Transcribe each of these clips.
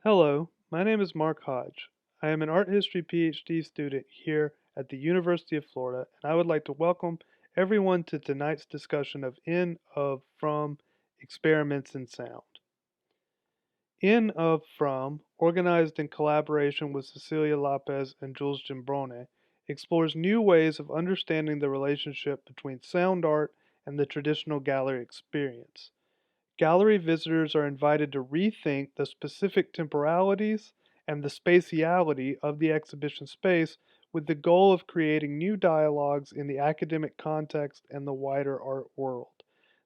Hello, my name is Mark Hodge. I am an art history PhD student here at the University of Florida, and I would like to welcome everyone to tonight's discussion of In, of, From, Experiments in Sound. In, of, From, organized in collaboration with Cecilia López and Jules Gimbrone, explores new ways of understanding the relationship between sound art and the traditional gallery experience. Gallery visitors are invited to rethink the specific temporalities and the spatiality of the exhibition space with the goal of creating new dialogues in the academic context and the wider art world.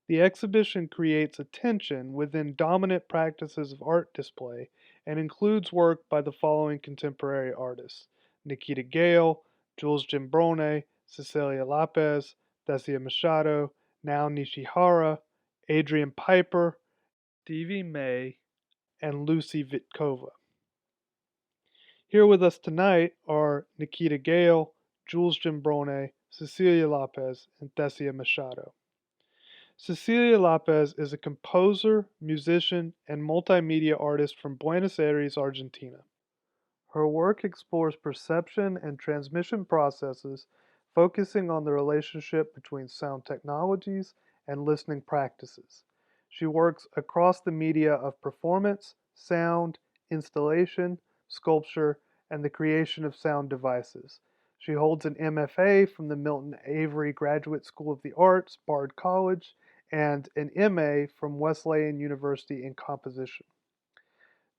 The exhibition creates a tension within dominant practices of art display and includes work by the following contemporary artists: Nikita Gale, Jules Gimbrone, Cecilia López, Thessia Machado, Nao Nishihara, Adrian Piper, Stevie May, and Lucy Vitkova. Here with us tonight are Nikita Gale, Jules Gimbrone, Cecilia López, and Thessia Machado. Cecilia López is a composer, musician, and multimedia artist from Buenos Aires, Argentina. Her work explores perception and transmission processes, focusing on the relationship between sound technologies and listening practices. She works across the media of performance, sound, installation, sculpture, and the creation of sound devices. She holds an MFA from the Milton Avery Graduate School of the Arts, Bard College, and an MA from Wesleyan University in composition.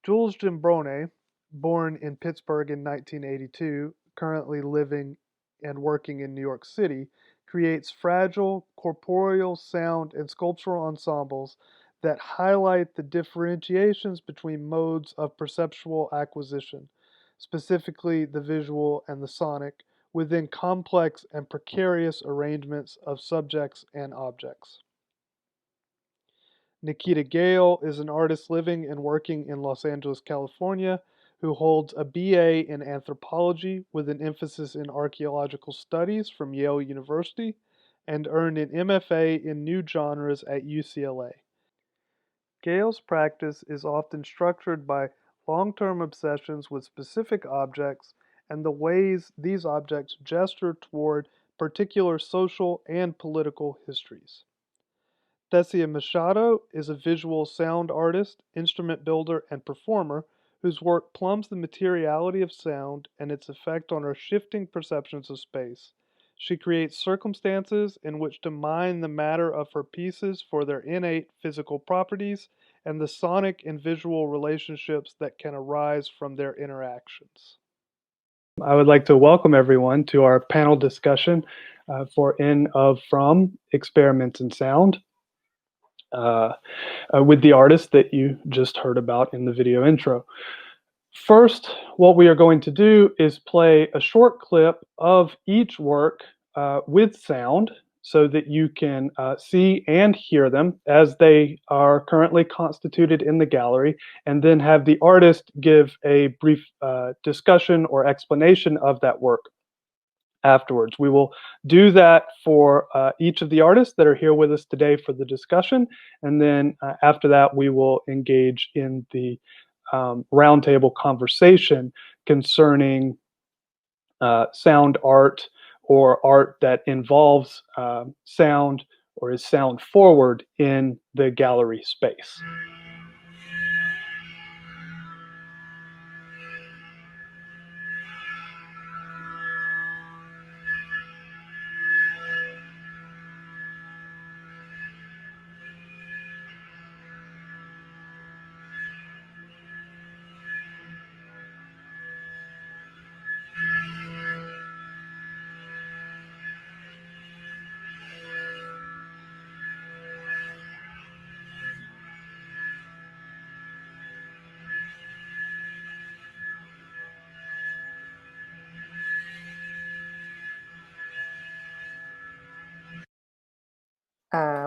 Jules Gimbrone, born in Pittsburgh in 1982, currently living and working in New York City, creates fragile, corporeal sound and sculptural ensembles that highlight the differentiations between modes of perceptual acquisition, specifically the visual and the sonic, within complex and precarious arrangements of subjects and objects. Nikita Gale is an artist living and working in Los Angeles, California, who holds a BA in anthropology with an emphasis in archaeological studies from Yale University and earned an MFA in new genres at UCLA. Gale's practice is often structured by long-term obsessions with specific objects and the ways these objects gesture toward particular social and political histories. Thessia Machado is a visual sound artist, instrument builder, and performer whose work plumbs the materiality of sound and its effect on our shifting perceptions of space. She creates circumstances in which to mine the matter of her pieces for their innate physical properties and the sonic and visual relationships that can arise from their interactions. I would like to welcome everyone to our panel discussion for In, of, From, Experiments in Sound. With the artist that you just heard about in the video intro. First, what we are going to do is play a short clip of each work with sound so that you can see and hear them as they are currently constituted in the gallery, and then have the artist give a brief discussion or explanation of that work afterwards. We will do that for each of the artists that are here with us today for the discussion, and then after that we will engage in the roundtable conversation concerning sound art or art that involves sound or is sound forward in the gallery space.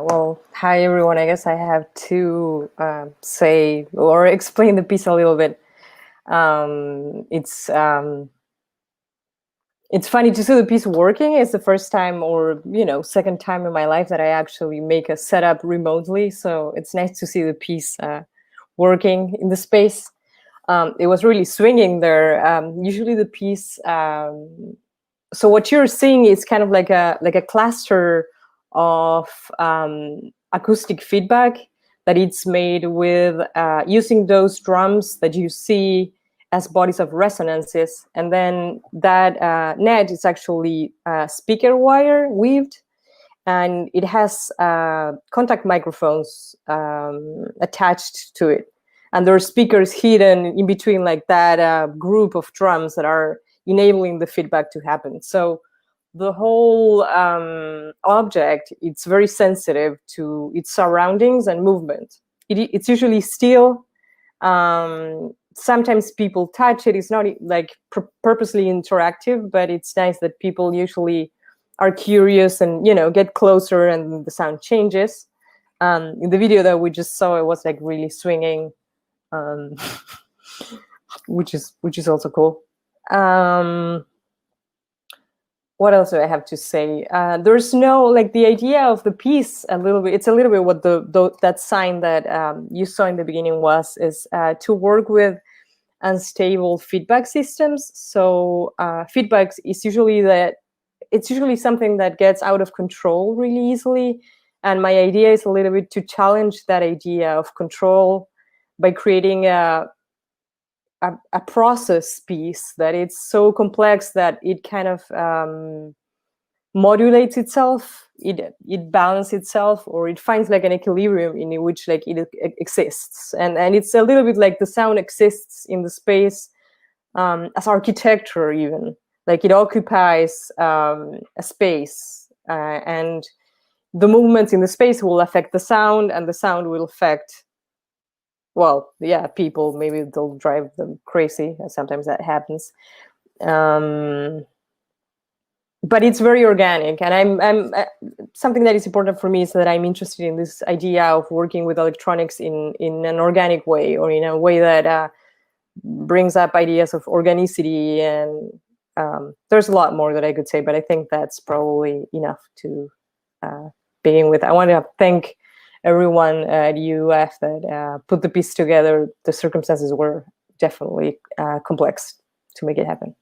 Well, hi everyone. I guess I have to say or explain the piece a little bit. It's funny to see the piece working. It's the first time, or second time in my life that I actually make a setup remotely. So it's nice to see the piece working in the space. it was really swinging there. Usually the piece, so what you're seeing is kind of like a cluster of acoustic feedback that it's made with using those drums that you see as bodies of resonances, and then that net is actually speaker wire weaved, and it has contact microphones attached to it, and there are speakers hidden in between like that group of drums that are enabling the feedback to happen. So the whole object, it's very sensitive to its surroundings and movement. It's usually still. Sometimes people touch it. It's not like purposely interactive, but it's nice that people usually are curious and get closer, and the sound changes. In the video that we just saw, it was like really swinging, which is also cool. What else do I have to say? There's no, like, the idea of the piece a little bit. It's a little bit what that sign that you saw in the beginning is to work with unstable feedback systems. So feedback is usually something that gets out of control really easily. And my idea is a little bit to challenge that idea of control by creating a process piece that it's so complex that it kind of modulates itself, it balances itself, or it finds like an equilibrium in which like it exists. And it's a little bit like the sound exists in the space as architecture even. Like it occupies a space, and the movements in the space will affect the sound, and the sound will affect, well, yeah, people. Maybe they'll drive them crazy, and sometimes that happens. But it's very organic, and I'm something that is important for me is that I'm interested in this idea of working with electronics in an organic way, or in a way that brings up ideas of organicity. And there's a lot more that I could say, but I think that's probably enough to begin with. I want to thank everyone at UF that put the piece together. The circumstances were definitely complex to make it happen.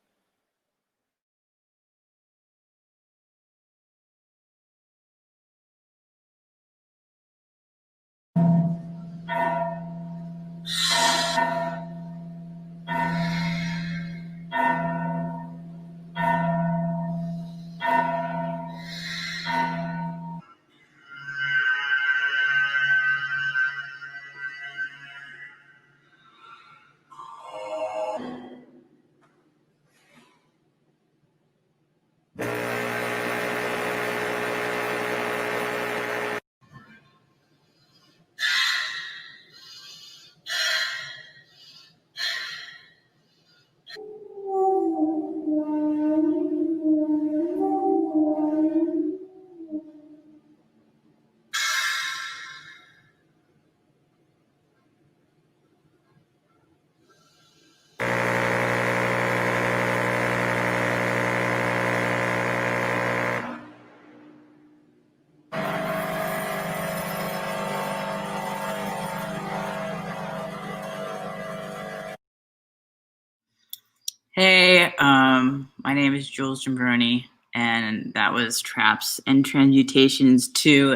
Hey, my name is Jules Gimbrone, and that was Traps and Transmutations 2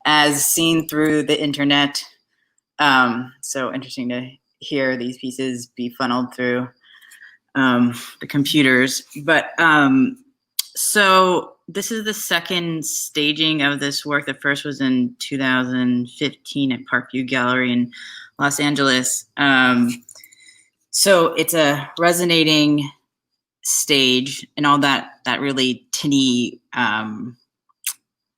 as seen through the internet. So interesting to hear these pieces be funneled through the computers. But so this is the second staging of this work. The first was in 2015 at Parkview Gallery in Los Angeles. So it's a resonating stage, and all that really tinny,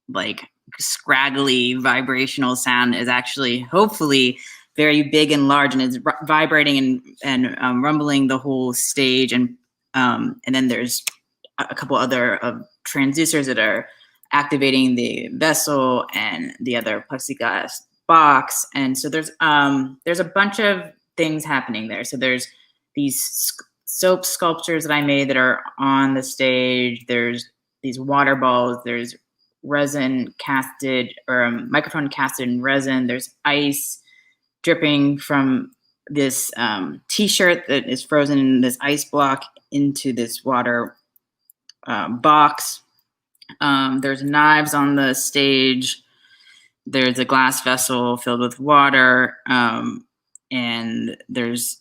like scraggly vibrational sound is actually hopefully very big and large, and it's vibrating and rumbling the whole stage. And then there's a couple other transducers that are activating the vessel and the other plexiglass box. And so there's a bunch of things happening there. So there's these soap sculptures that I made that are on the stage. There's these water balls. There's resin casted, or microphone casted in resin. There's ice dripping from this T-shirt that is frozen in this ice block into this water box. There's knives on the stage. There's a glass vessel filled with water, and there's,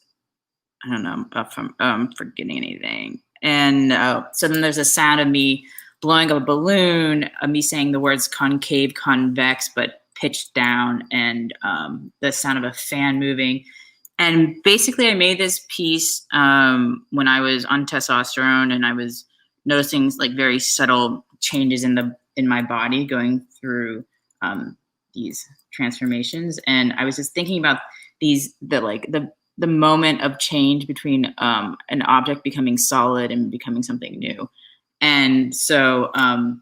I don't know if I'm forgetting anything. And so then there's a sound of me blowing up a balloon, me saying the words concave, convex, but pitched down, and the sound of a fan moving. And basically I made this piece when I was on testosterone, and I was noticing like very subtle changes in my body going through these transformations. And I was just thinking about the moment of change between an object becoming solid and becoming something new. And so, and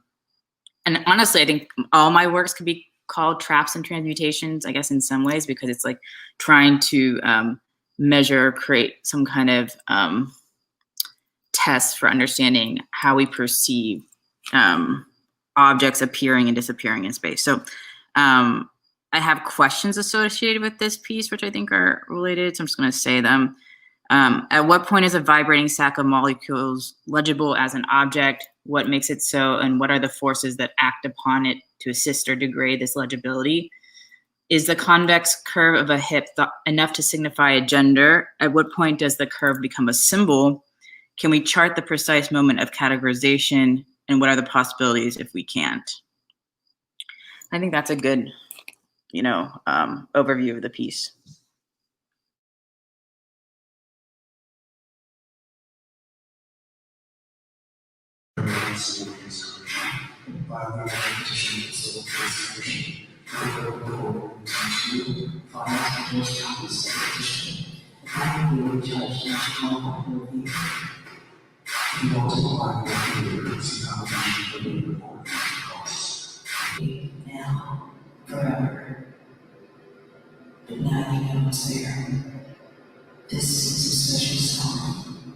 honestly, I think all my works could be called traps and transmutations, I guess, in some ways, because it's like trying to measure, create some kind of test for understanding how we perceive objects appearing and disappearing in space. So I have questions associated with this piece, which I think are related, so I'm just going to say them. At what point is a vibrating sack of molecules legible as an object? What makes it so, and what are the forces that act upon it to assist or degrade this legibility? Is the convex curve of a hip enough to signify a gender? At what point does the curve become a symbol? Can we chart the precise moment of categorization? And what are the possibilities if we can't? I think that's a good, overview of the piece. Now, forever. But now you know what's there. This is a special song,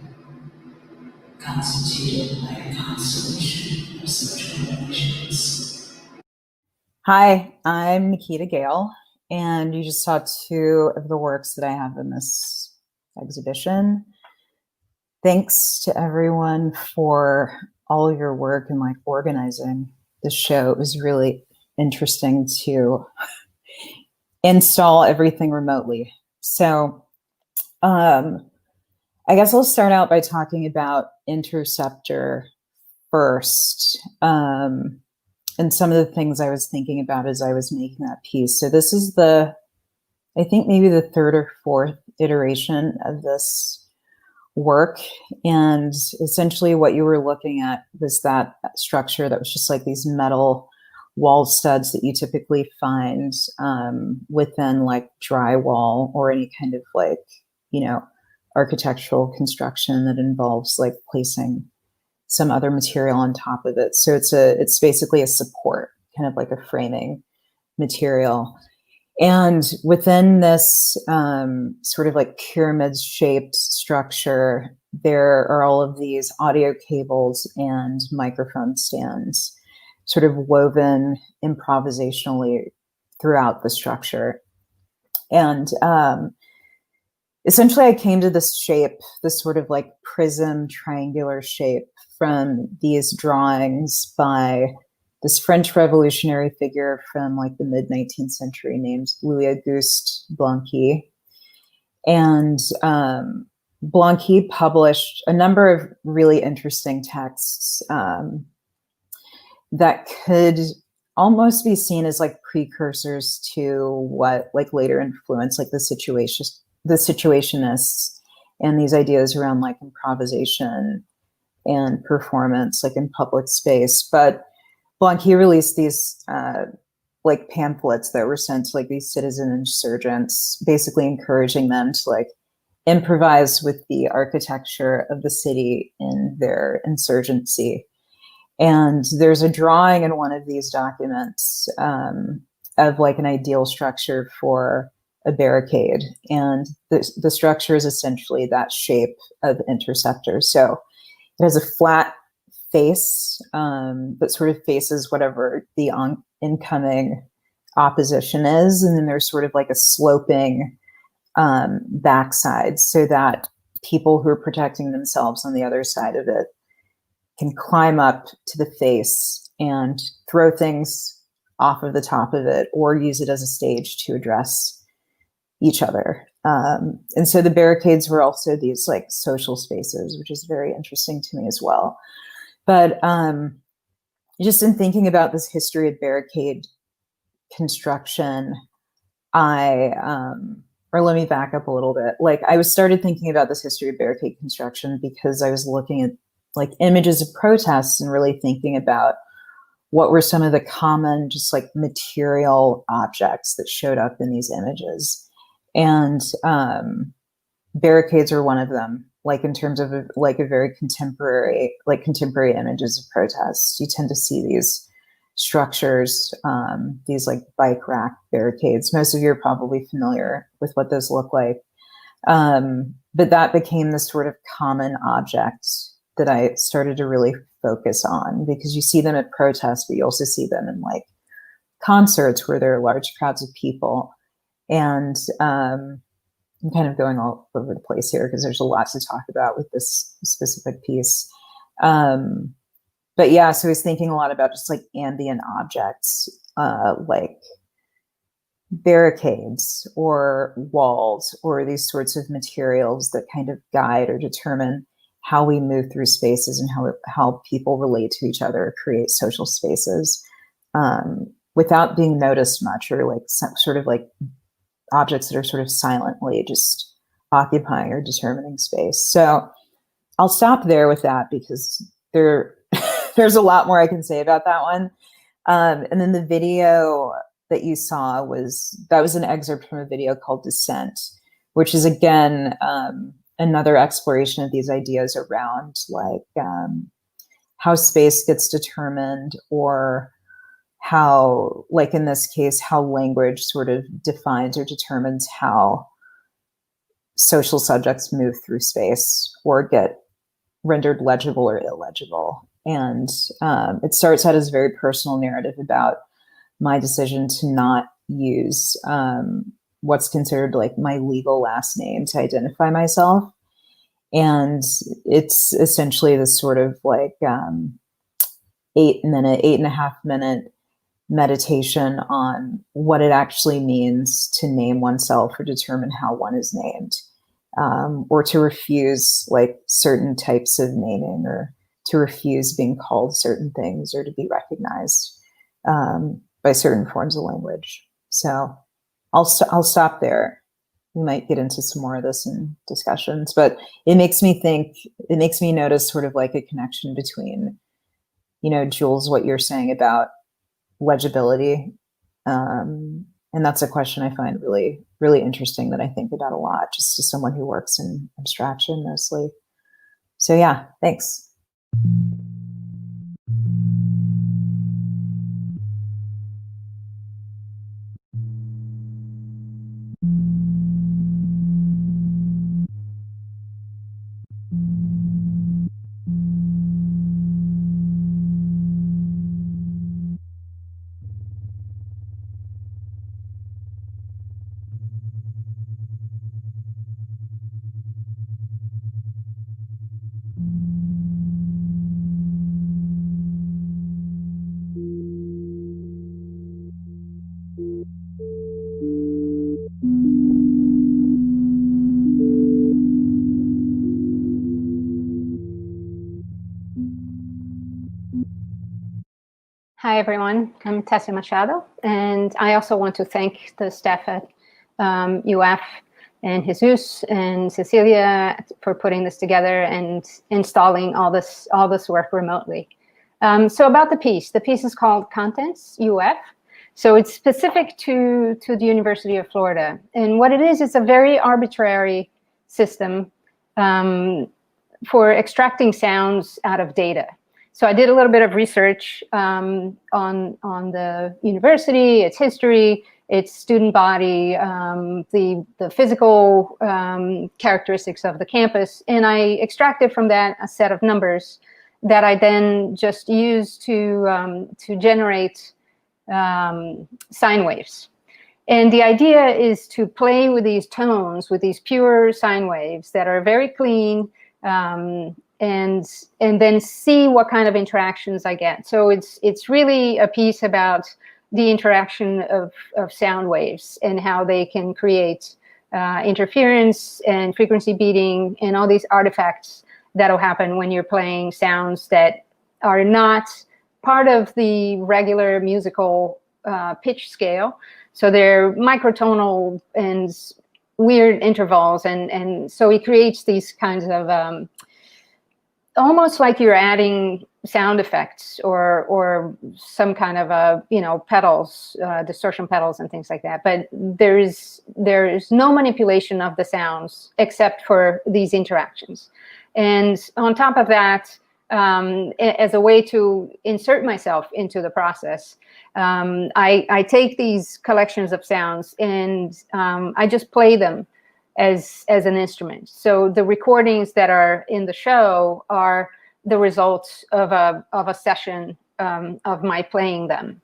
constituted by a constellation of social relations. Hi, I'm Nikita Gale, and you just saw two of the works that I have in this exhibition. Thanks to everyone for all of your work and like organizing the show. It was really interesting to install everything remotely. So I guess I'll start out by talking about Interceptor first, and some of the things I was thinking about as I was making that piece. So this is I think maybe the third or fourth iteration of this work. And essentially what you were looking at was that structure that was just like these metal wall studs that you typically find within like drywall or any kind of like, architectural construction that involves like placing some other material on top of it. So it's basically a support, kind of like a framing material. And within this sort of like pyramid-shaped structure, there are all of these audio cables and microphone stands sort of woven improvisationally throughout the structure. And essentially I came to this shape, this sort of like prism triangular shape from these drawings by this French revolutionary figure from like the mid-19th century named Louis-Auguste Blanqui. And Blanqui published a number of really interesting texts that could almost be seen as like precursors to what like later influenced like the situationists and these ideas around like improvisation and performance like in public space. But Blanqui released these like pamphlets that were sent to like these citizen insurgents, basically encouraging them to like improvise with the architecture of the city in their insurgency. And there's a drawing in one of these documents of like an ideal structure for a barricade. And the structure is essentially that shape of Interceptor. So it has a flat face that sort of faces whatever the incoming opposition is. And then there's sort of like a sloping backside, so that people who are protecting themselves on the other side of it can climb up to the face and throw things off of the top of it, or use it as a stage to address each other. And so the barricades were also these like social spaces, which is very interesting to me as well. But just in thinking about this history of barricade construction, or let me back up a little bit. Like I started thinking about this history of barricade construction because I was looking at like images of protests and really thinking about what were some of the common just like material objects that showed up in these images. And barricades are one of them, like in terms of a very contemporary images of protests. You tend to see these structures, these like bike rack barricades. Most of you are probably familiar with what those look like. But that became the sort of common object that I started to really focus on, because you see them at protests, but you also see them in like concerts where there are large crowds of people. And I'm kind of going all over the place here because there's a lot to talk about with this specific piece. But yeah, so I was thinking a lot about just like ambient objects, like barricades or walls or these sorts of materials that kind of guide or determine how we move through spaces and how people relate to each other, create social spaces, without being noticed much, or like some sort of like objects that are sort of silently just occupying or determining space. So I'll stop there with that because there's a lot more I can say about that one. And then the video that you saw was an excerpt from a video called Descent, which is again another exploration of these ideas around like how space gets determined, or how, like in this case, how language sort of defines or determines how social subjects move through space or get rendered legible or illegible. And it starts out as a very personal narrative about my decision to not use what's considered like my legal last name to identify myself. And it's essentially this sort of like 8.5 minute meditation on what it actually means to name oneself or determine how one is named, or to refuse like certain types of naming, or to refuse being called certain things, or to be recognized by certain forms of language. So I'll stop there. We might get into some more of this in discussions, but it makes me notice sort of like a connection between, Jules, what you're saying about legibility. And that's a question I find really, really interesting, that I think about a lot, just as someone who works in abstraction mostly. So yeah, thanks. Hi, everyone. I'm Thessia Machado, and I also want to thank the staff at UF and Jesus and Cecilia for putting this together and installing all this work remotely. So about the piece is called Contents UF. So it's specific to the University of Florida, and what it is, it's a very arbitrary system for extracting sounds out of data. So I did a little bit of research on the university, its history, its student body, the physical characteristics of the campus, and I extracted from that a set of numbers that I then just used to generate sine waves. And the idea is to play with these tones, with these pure sine waves that are very clean, and then see what kind of interactions I get. So it's really a piece about the interaction of sound waves and how they can create interference and frequency beating and all these artifacts that'll happen when you're playing sounds that are not part of the regular musical pitch scale. So they're microtonal and weird intervals, and so it creates these kinds of almost like you're adding sound effects or some kind of pedals, distortion pedals and things like that. But there is no manipulation of the sounds except for these interactions. And on top of that, as a way to insert myself into the process, I take these collections of sounds and I just play them as an instrument. So the recordings that are in the show are the results of a session of my playing them.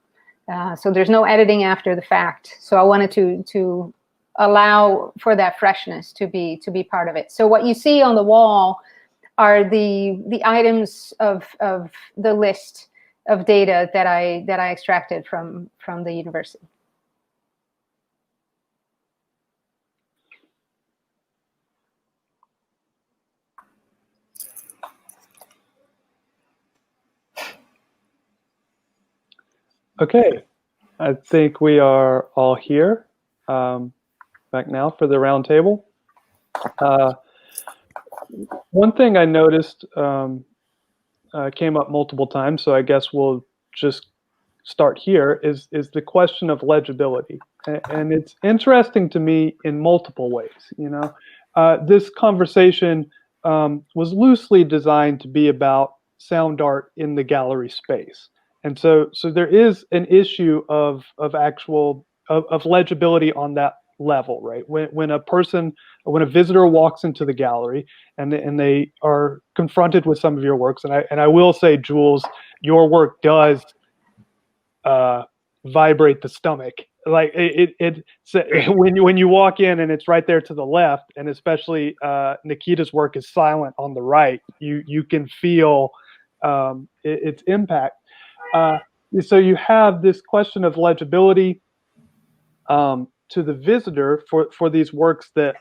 So there's no editing after the fact. So I wanted to allow for that freshness to be part of it. So what you see on the wall are the items of the list of data that I extracted from the university. Okay, I think we are all here back now for the round table. One thing I noticed came up multiple times, so I guess we'll just start here, is the question of legibility. And it's interesting to me in multiple ways. You know, this conversation was loosely designed to be about sound art in the gallery space. And so there is an issue of legibility on that level, right? When a visitor walks into the gallery and they are confronted with some of your works, and I will say, Jules, your work does vibrate the stomach. Like when you walk in and it's right there to the left, and especially Nikita's work is silent on the right, you can feel its impact. So you have this question of legibility to the visitor for these works that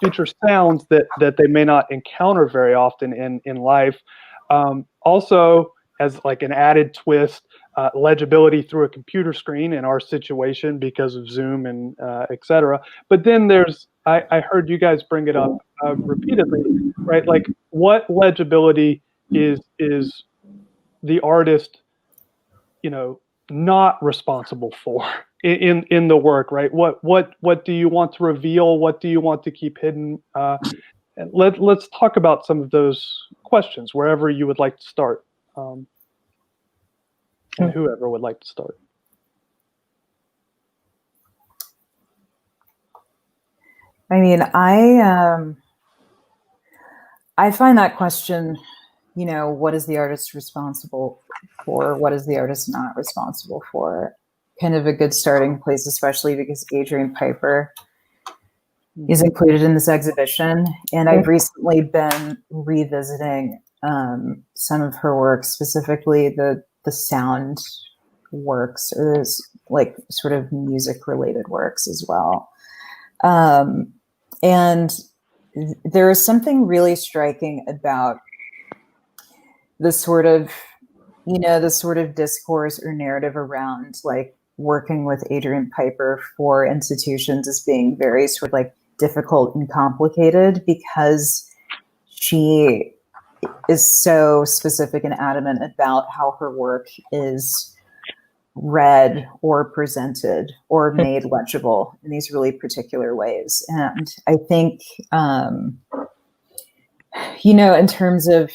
feature sounds that they may not encounter very often in life. Also, as like an added twist, legibility through a computer screen in our situation because of Zoom and etc. But then I heard you guys bring it up repeatedly, right? Like, what legibility is the artist, not responsible for in the work, right? What do you want to reveal? What do you want to keep hidden? And let's talk about some of those questions wherever you would like to start, and whoever would like to start. I mean, I find that question, what is the artist responsible for? What is the artist not responsible for? Kind of a good starting place, especially because Adrienne Piper is included in this exhibition. And I've recently been revisiting some of her works, specifically the sound works, or those like sort of music related works as well. And there is something really striking about the sort of discourse or narrative around like working with Adrienne Piper for institutions as being very sort of like difficult and complicated, because she is so specific and adamant about how her work is read or presented or made legible in these really particular ways. And I think, in terms of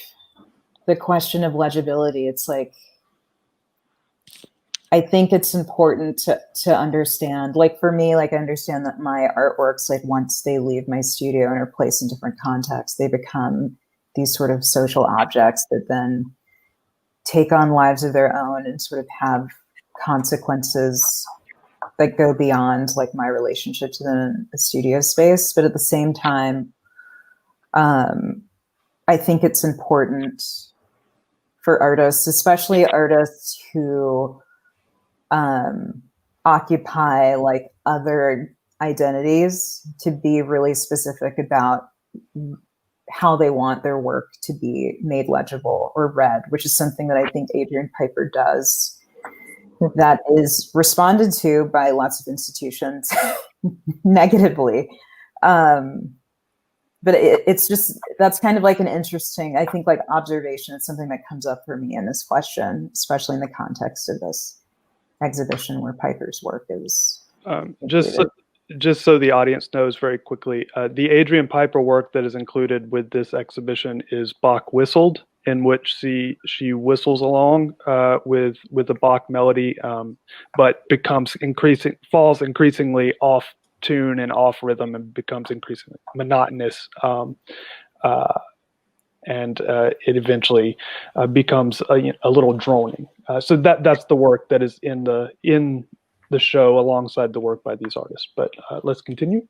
the question of legibility, it's like, I think it's important to understand, like for me, like I understand that my artworks, like once they leave my studio and are placed in different contexts, they become these sort of social objects that then take on lives of their own and sort of have consequences that go beyond like my relationship to the studio space. But at the same time, I think it's important for artists, especially artists who occupy like other identities, to be really specific about how they want their work to be made legible or read, which is something that I think Adrian Piper does, that is responded to by lots of institutions negatively. But it's just, that's kind of like an interesting, I think, like observation. It's something that comes up for me in this question, especially in the context of this exhibition where Piper's work is just so the audience knows very quickly, the Adrian Piper work that is included with this exhibition is Bach Whistled, in which she whistles along with the Bach melody, but falls increasingly off tune and off rhythm and becomes increasingly monotonous, and it eventually becomes a little droning. So that's the work that is in the show alongside the work by these artists. But let's continue.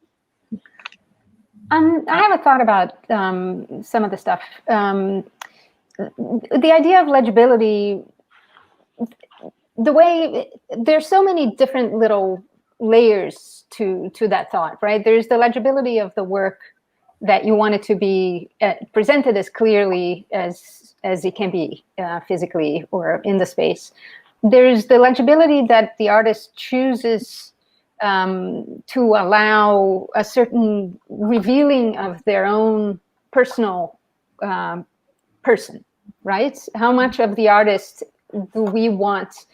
I have a thought about some of the stuff. The idea of legibility, the way there's so many different little layers to that thought, right? There's the legibility of the work that you want it to be presented as clearly as it can be physically or in the space. There's the legibility that the artist chooses to allow a certain revealing of their own personal person, right? How much of the artist do we want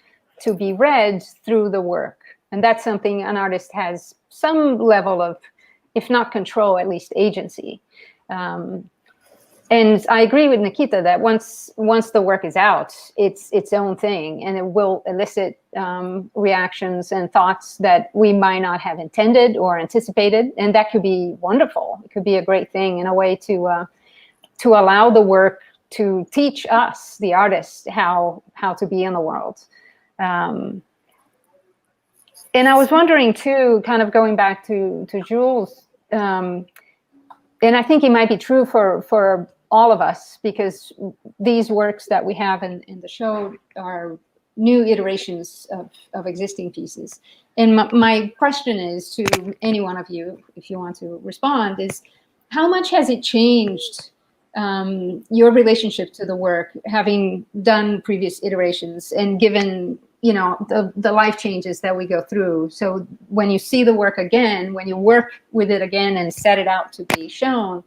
to be read through the work? And that's something an artist has some level of, if not control, at least agency. And I agree with Nikita that once the work is out, it's its own thing, and it will elicit reactions and thoughts that we might not have intended or anticipated, and that could be wonderful. It could be a great thing in a way to allow the work to teach us, the artists, how to be in the world. And I was wondering too, kind of going back to Jules, and I think it might be true for all of us, because these works that we have in the show are new iterations of existing pieces. And my question is to any one of you, if you want to respond, is how much has it changed your relationship to the work, having done previous iterations and given, you know, the life changes that we go through? So when you see the work again, when you work with it again and set it out to be shown,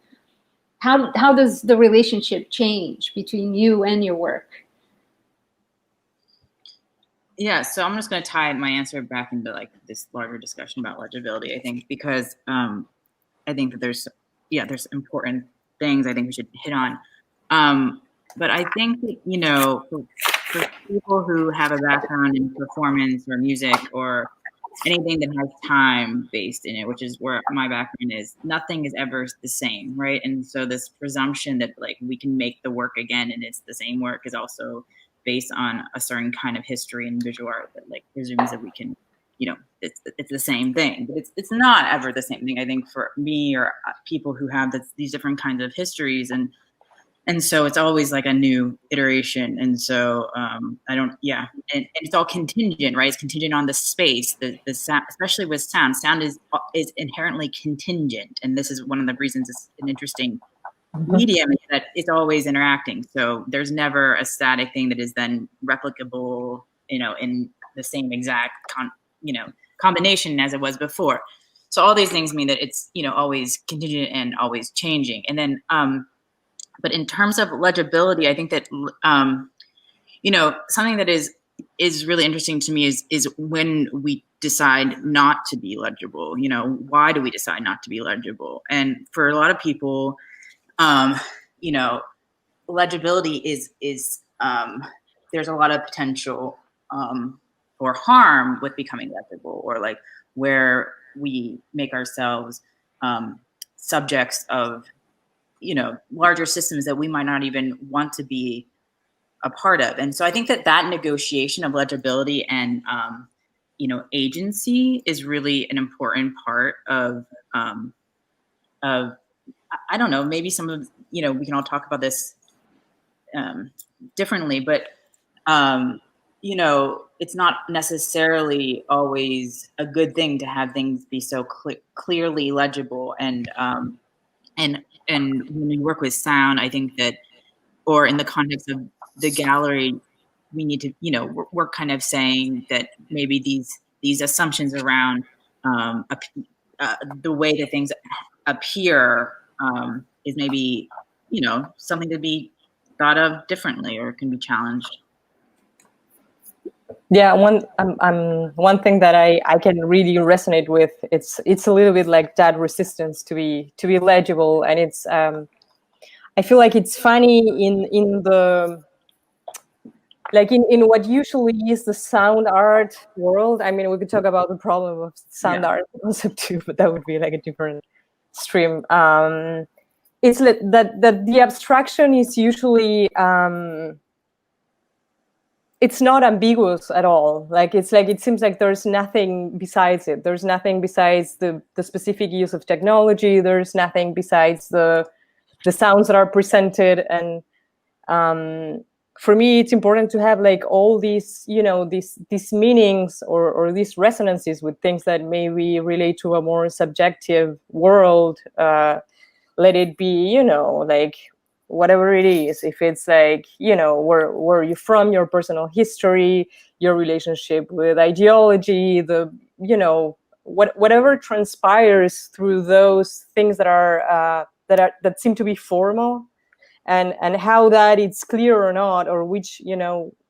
how does the relationship change between you and your work? Yeah, so I'm just going to tie my answer back into like this larger discussion about legibility, I think, because I think that there's important things I think we should hit on. But I think that, you know, for people who have a background in performance or music or anything that has time based in it, which is where my background is, nothing is ever the same, right? And so this presumption that like we can make the work again and it's the same work is also based on a certain kind of history and visual art that like presumes that we can, you know, it's the same thing, but it's not ever the same thing. I think for me or people who have these different kinds of histories, and so it's always like a new iteration. And so and it's all contingent, right? It's contingent on the space, the sound, especially with sound. Sound is inherently contingent, and this is one of the reasons it's an interesting medium, is that it's always interacting. So there's never a static thing that is then replicable, you know, in the same exact combination as it was before. So all these things mean that it's, you know, always contingent and always changing. And then but in terms of legibility, I think that you know, something that is really interesting to me is when we decide not to be legible. You know, why do we decide not to be legible? And for a lot of people, you know, legibility is there's a lot of potential or harm with becoming legible, or like where we make ourselves subjects of, you know, larger systems that we might not even want to be a part of. And so I think that negotiation of legibility and agency is really an important part of I don't know, maybe some of, we can all talk about this differently, but it's not necessarily always a good thing to have things be so clearly legible. And when we work with sound, I think that, or in the context of the gallery, we need to, we're kind of saying that maybe these assumptions around the way that things appear is maybe, something to be thought of differently, or can be challenged. Yeah, one thing that I can really resonate with, it's a little bit like that resistance to be legible, and it's I feel like it's funny in the like in what usually is the sound art world. I mean, we could talk about the problem of sound art concept too, but that would be like a different stream. It's like that the abstraction is usually it's not ambiguous at all. Like it seems like there's nothing besides it. There's nothing besides the specific use of technology. There's nothing besides the sounds that are presented. And for me, it's important to have like all these, these meanings or these resonances with things that maybe relate to a more subjective world. Let it be, like whatever it is, if it's like, where you're from, your personal history, your relationship with ideology, whatever transpires through those things that seem to be formal, and how that it's clear or not, or which,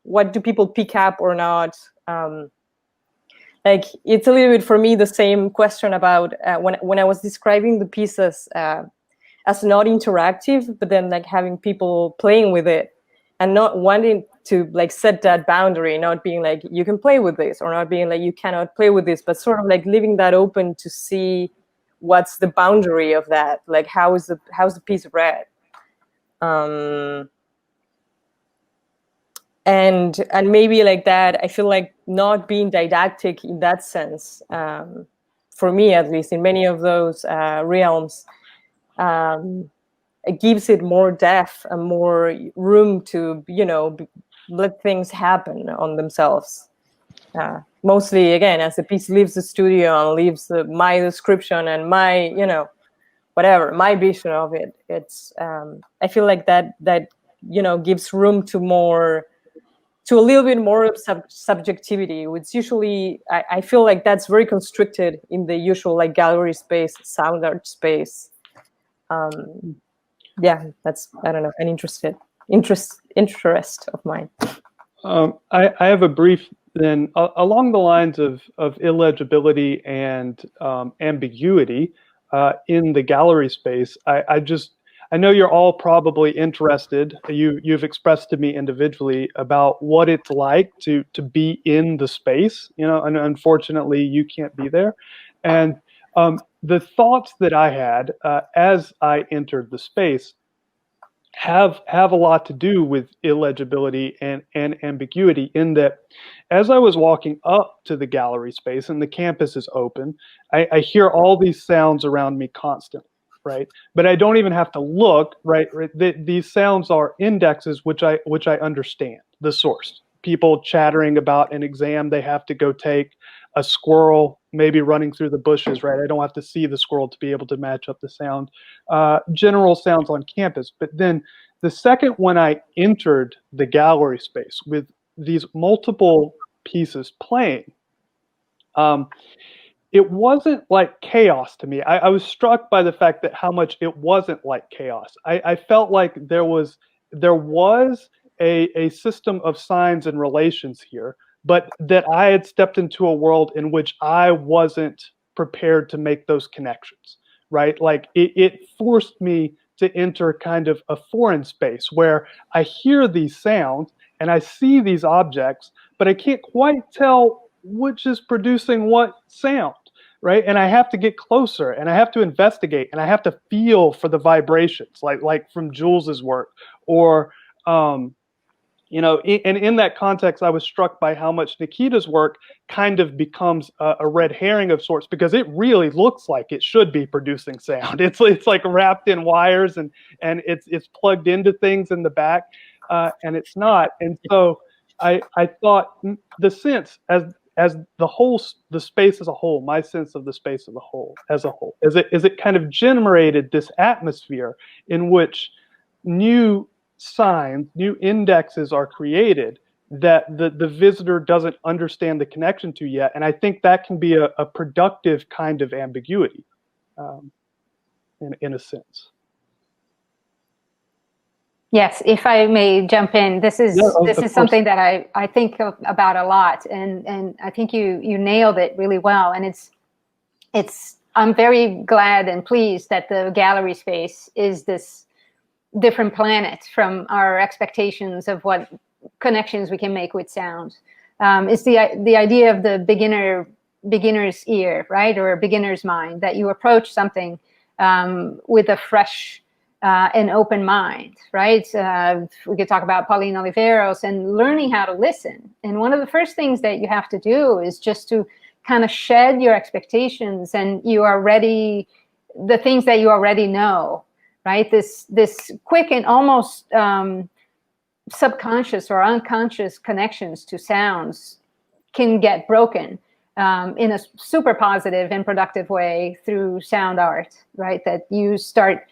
what do people pick up or not. Like it's a little bit for me the same question about when I was describing the pieces as not interactive, but then like having people playing with it and not wanting to like set that boundary, not being like, you can play with this, or not being like, you cannot play with this, but sort of like leaving that open to see what's the boundary of that. Like, how's the piece read? And maybe like that, I feel like not being didactic in that sense, for me, at least in many of those realms, it gives it more depth and more room to, let things happen on themselves. Mostly, again, as the piece leaves the studio and leaves my description and my, whatever, my vision of it. It's I feel like that gives room to a little bit more of subjectivity, which usually I feel like that's very constricted in the usual like gallery space, sound art space. That's, I don't know, an interest of mine. I have a brief then along the lines of illegibility and ambiguity in the gallery space. I know you're all probably interested. You've expressed to me individually about what it's like to be in the space, and unfortunately you can't be there. And the thoughts that I had as I entered the space have a lot to do with illegibility and ambiguity, in that as I was walking up to the gallery space and the campus is open, I hear all these sounds around me constantly, right? But I don't even have to look, right? These sounds are indexes which I understand the source. People chattering about an exam they have to go take, a squirrel maybe running through the bushes, right? I don't have to see the squirrel to be able to match up the sound. General sounds on campus. But then the second when I entered the gallery space with these multiple pieces playing, it wasn't like chaos to me. I was struck by the fact that how much it wasn't like chaos. I felt like there was a system of signs and relations here, but that I had stepped into a world in which I wasn't prepared to make those connections, right? Like it forced me to enter kind of a foreign space where I hear these sounds and I see these objects, but I can't quite tell which is producing what sound, right? And I have to get closer and I have to investigate and I have to feel for the vibrations, like from Jules's work, or And in that context, I was struck by how much Nikita's work kind of becomes a red herring of sorts, because it really looks like it should be producing sound. It's like wrapped in wires and it's plugged into things in the back, and it's not. And so I thought the sense as the space as a whole, my sense of the space as a whole, is it kind of generated this atmosphere in which new signs, new indexes are created that the visitor doesn't understand the connection to yet. And I think that can be a productive kind of ambiguity, in a sense. Yes, if I may jump in, this is something that I think about a lot, and I think you nailed it really well. And I'm very glad and pleased that the gallery space is this different planet from our expectations of what connections we can make with sound. It's the idea of the beginner's ear, right, or a beginner's mind, that you approach something with a fresh and open mind, right? We could talk about Pauline Oliveros and learning how to listen. And one of the first things that you have to do is just to kind of shed your expectations, and the things that you already know, right? This quick and almost subconscious or unconscious connections to sounds can get broken in a super positive and productive way through sound art, right? That you start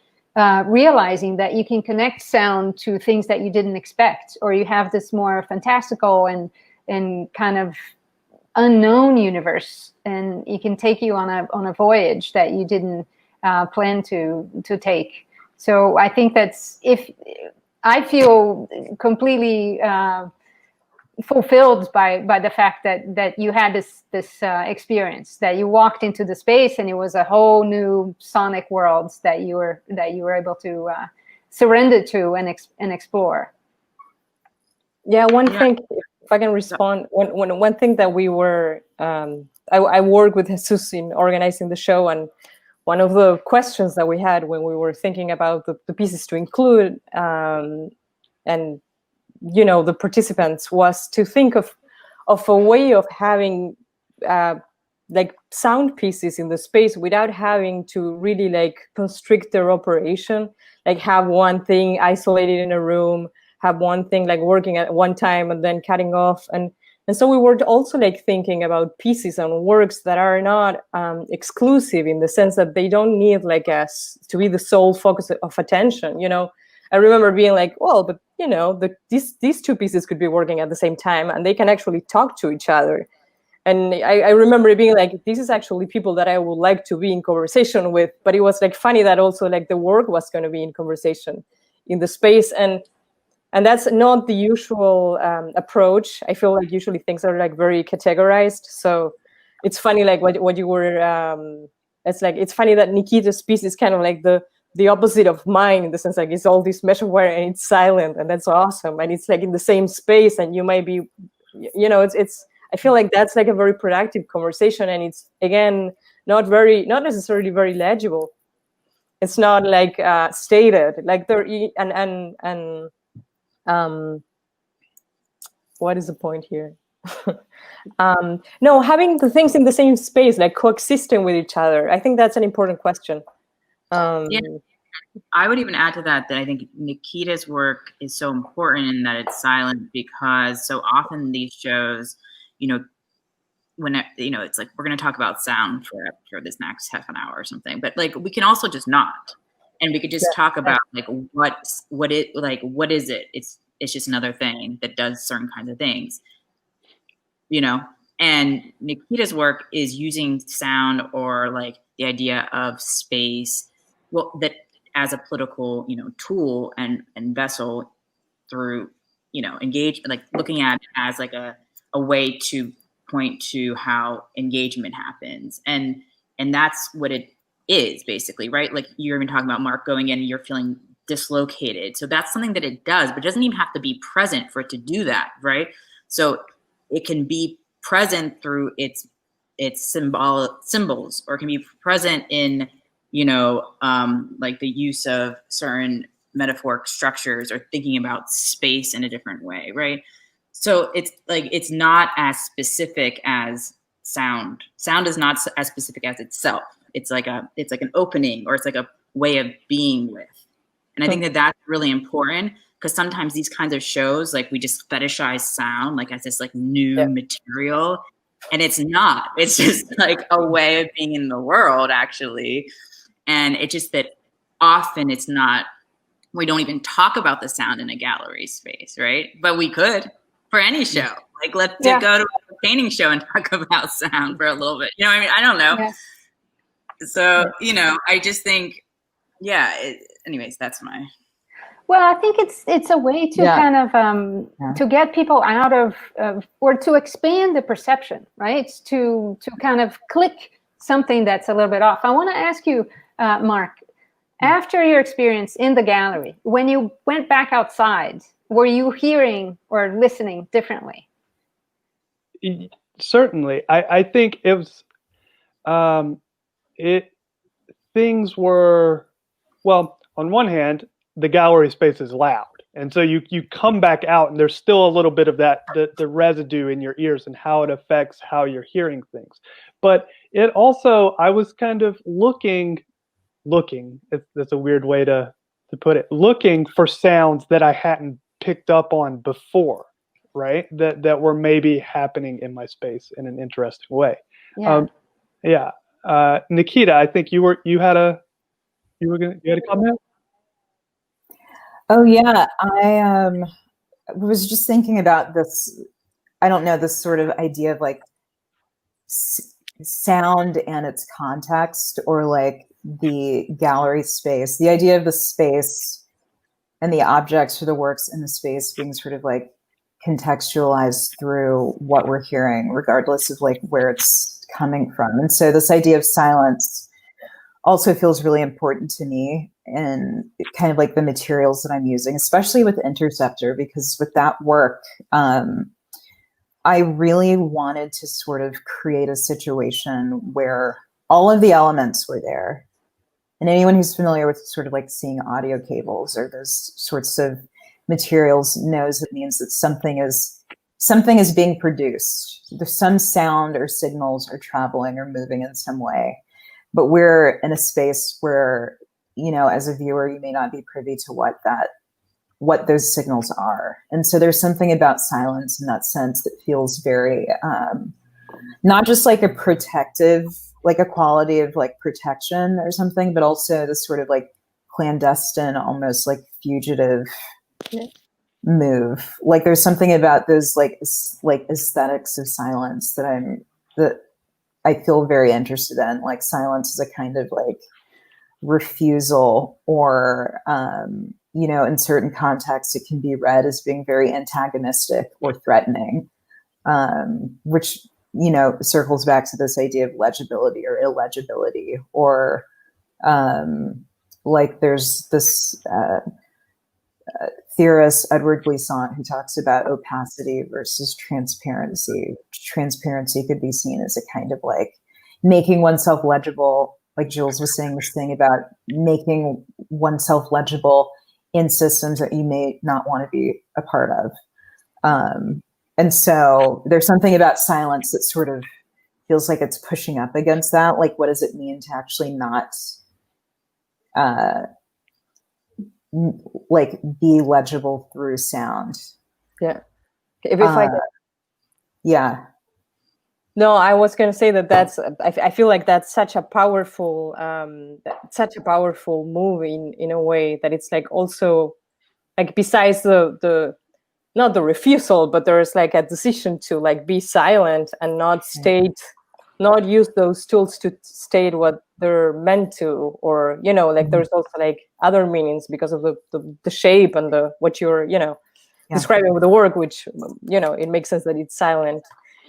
realizing that you can connect sound to things that you didn't expect, or you have this more fantastical and kind of unknown universe, and it can take you on a voyage that you didn't plan to take. So I think if I feel completely fulfilled by the fact that you had this experience, that you walked into the space and it was a whole new sonic world that you were able to surrender to and explore. Yeah, one thing, if I can respond, one thing that we were, I work with Jesus in organizing the show, and one of the questions that we had when we were thinking about the pieces to include, and the participants, was to think of a way of having like sound pieces in the space without having to really like constrict their operation, like have one thing isolated in a room, have one thing like working at one time and then cutting off. And so we were also like thinking about pieces and works that are not exclusive, in the sense that they don't need like us to be the sole focus of attention. I remember being like, well, but these two pieces could be working at the same time and they can actually talk to each other. And I remember being like, this is actually people that I would like to be in conversation with. But it was like funny that also like the work was going to be in conversation in the space. And that's not the usual approach. I feel like usually things are like very categorized. So it's funny, like what you were, it's funny that Nikita's piece is kind of like the opposite of mine, in the sense like it's all this mesh wire and it's silent, and that's awesome. And it's like in the same space, and you might be, I feel like that's like a very productive conversation. And it's, again, not necessarily very legible. It's not like stated, like there, and what is the point here? No, having the things in the same space, like coexisting with each other. I think that's an important question. Yeah, I would even add to that I think Nikita's work is so important in that it's silent, because so often these shows, when it's like we're going to talk about sound for this next half an hour or something, but like we can also just not, and we could just talk about like what is it? It's just another thing that does certain kinds of things, And Nikita's work is using sound, or like the idea of space, that as a political, tool and vessel through, engage, like looking at it as like a way to point to how engagement happens. And that's what it is basically, right? Like you're even talking about Mark going in and you're feeling dislocated. So that's something that it does, but it doesn't even have to be present for it to do that, right? So it can be present through its symbols, or it can be present in, like the use of certain metaphoric structures or thinking about space in a different way, right? So it's like it's not as specific as sound. Sound is not as specific as itself. It's like an opening, or it's like a way of being with. And I think that that's really important, because sometimes these kinds of shows, like, we just fetishize sound like as this like new material, and it's not. It's just like a way of being in the world, actually. And it's just that often it's not. We don't even talk about the sound in a gallery space, right? But we could for any show. Like, let's go to a painting show and talk about sound for a little bit. You know what I mean? I don't know. Yeah. So, you know, I just think, anyways, that's my. Well, I think it's a way to kind of to get people out of or to expand the perception, right? To kind of click something that's a little bit off. I want to ask you, Mark, after your experience in the gallery, when you went back outside, were you hearing or listening differently? Certainly. I think it was, things were, well, on one hand, the gallery space is loud. And so you come back out and there's still a little bit of that, the residue in your ears and how it affects how you're hearing things. But it also, I was kind of looking, that's a weird way to put it, looking for sounds that I hadn't picked up on before, right? That were maybe happening in my space in an interesting way. Nikita, I think you had a comment? Oh yeah, I was just thinking about this. I don't know, this sort of idea of like sound and its context, or like the gallery space, the idea of the space and the objects or the works in the space being sort of like contextualized through what we're hearing, regardless of like where it's coming from. And so this idea of silence also feels really important to me, and kind of like the materials that I'm using, especially with Interceptor, because with that work, I really wanted to sort of create a situation where all of the elements were there. And anyone who's familiar with sort of like seeing audio cables or those sorts of materials knows it means that something is being produced. There's some sound or signals are traveling or moving in some way. But we're in a space where, you know, as a viewer, you may not be privy to what those signals are. And so there's something about silence in that sense that feels very, not just like a protective, like a quality of like protection or something, but also this sort of like clandestine, almost like fugitive move. Like there's something about those like aesthetics of silence that I feel very interested in. Like silence is a kind of like refusal, or, you know, in certain contexts, it can be read as being very antagonistic or threatening, which, you know, circles back to this idea of legibility or illegibility, or like there's this theorist, Edward Glissant, who talks about opacity versus transparency. Transparency could be seen as a kind of like making oneself legible, like Jules was saying this thing about making oneself legible in systems that you may not want to be a part of. And so there's something about silence that sort of feels like it's pushing up against that. Like, what does it mean to actually not like be legible through sound? Yeah. If I could. Yeah. No, I was going to say that's. I feel like that's such a powerful move in a way that it's like also like besides the not the refusal, but there's like a decision to like be silent and not use those tools to state what they're meant to, or, you know, like there's also like other meanings because of the shape and what you're, you know, describing with the work, which, you know, it makes sense that it's silent.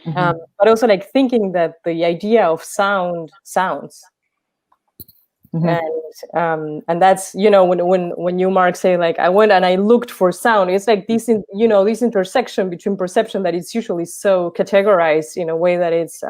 But also like thinking that the idea of sound sounds. And that's, you know, when you, Mark, say like I went and I looked for sound, it's like this intersection between perception that is usually so categorized in a way that it's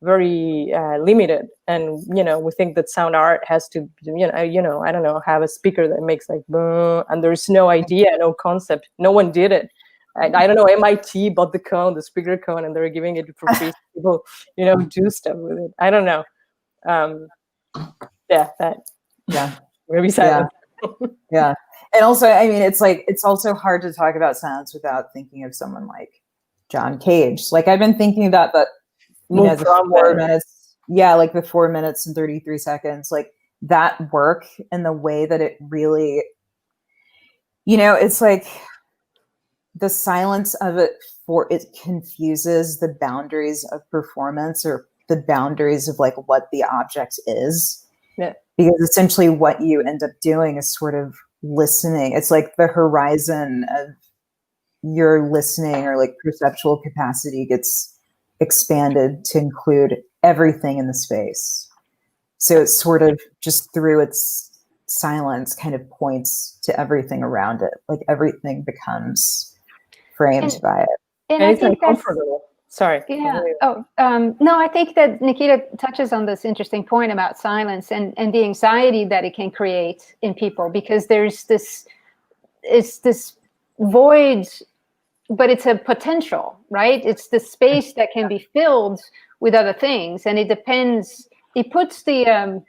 very limited, and we think that sound art has to I don't know, have a speaker that makes like boom, and there's no idea, no concept, no one did it. I don't know, MIT bought the speaker cone, and they're giving it for free. People do stuff with it. I don't know. Yeah, maybe silent. Yeah. And also, I mean, it's like, it's also hard to talk about silence without thinking of someone like John Cage. Like, I've been thinking about that, the 4 minutes. Yeah, like the 4 minutes and 33 seconds, like that work and the way that it really, it's like the silence of it confuses the boundaries of performance, or the boundaries of like what the object is. Yeah. Because essentially what you end up doing is sort of listening. It's like the horizon of your listening or like perceptual capacity gets expanded to include everything in the space. So it's sort of just through its silence kind of points to everything around it. Like everything becomes framed by it. And I think that's uncomfortable. Sorry. Yeah. No, I think that Nikita touches on this interesting point about silence and the anxiety that it can create in people, because there's this void, but it's a potential, right? It's the space that can be filled with other things, and it depends. It puts the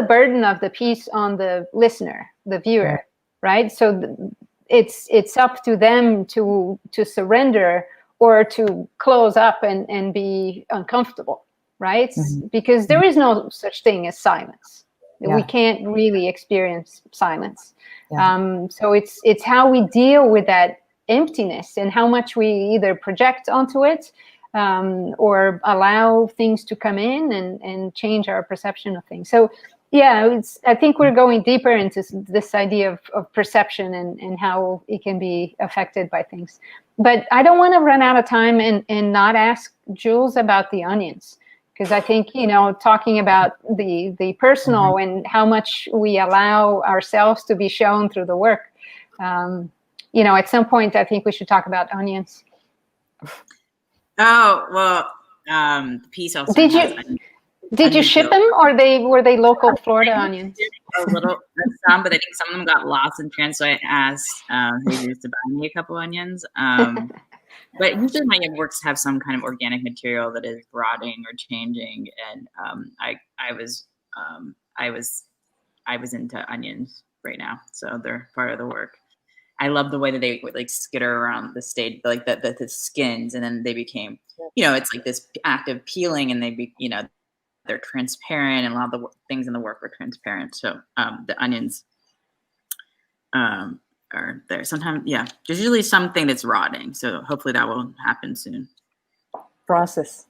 burden of the piece on the listener, the viewer, right? So it's up to them to surrender, or to close up and be uncomfortable, right? Mm-hmm. Because there is no such thing as silence. Yeah. We can't really experience silence. Yeah. So it's how we deal with that emptiness, and how much we either project onto it, or allow things to come in and change our perception of things. So yeah, I think we're going deeper into this idea of perception and how it can be affected by things. But I don't want to run out of time and not ask Jules about the onions, because I think, talking about the personal and how much we allow ourselves to be shown through the work. At some point, I think we should talk about onions. Oh, well, the piece also Did you ship them, or were they local Florida onions? A little, some, but I think some of them got lost in transit. So I asked Jesus to buy me a couple onions. But usually my works have some kind of organic material that is rotting or changing, and I was into onions right now, so they're part of the work. I love the way that they would like skitter around the stage, like the skins, and then they became, it's like this active peeling, and they're transparent, and a lot of the things in the work are transparent. So the onions are there. Sometimes, there's usually something that's rotting. So hopefully that will happen soon. Process.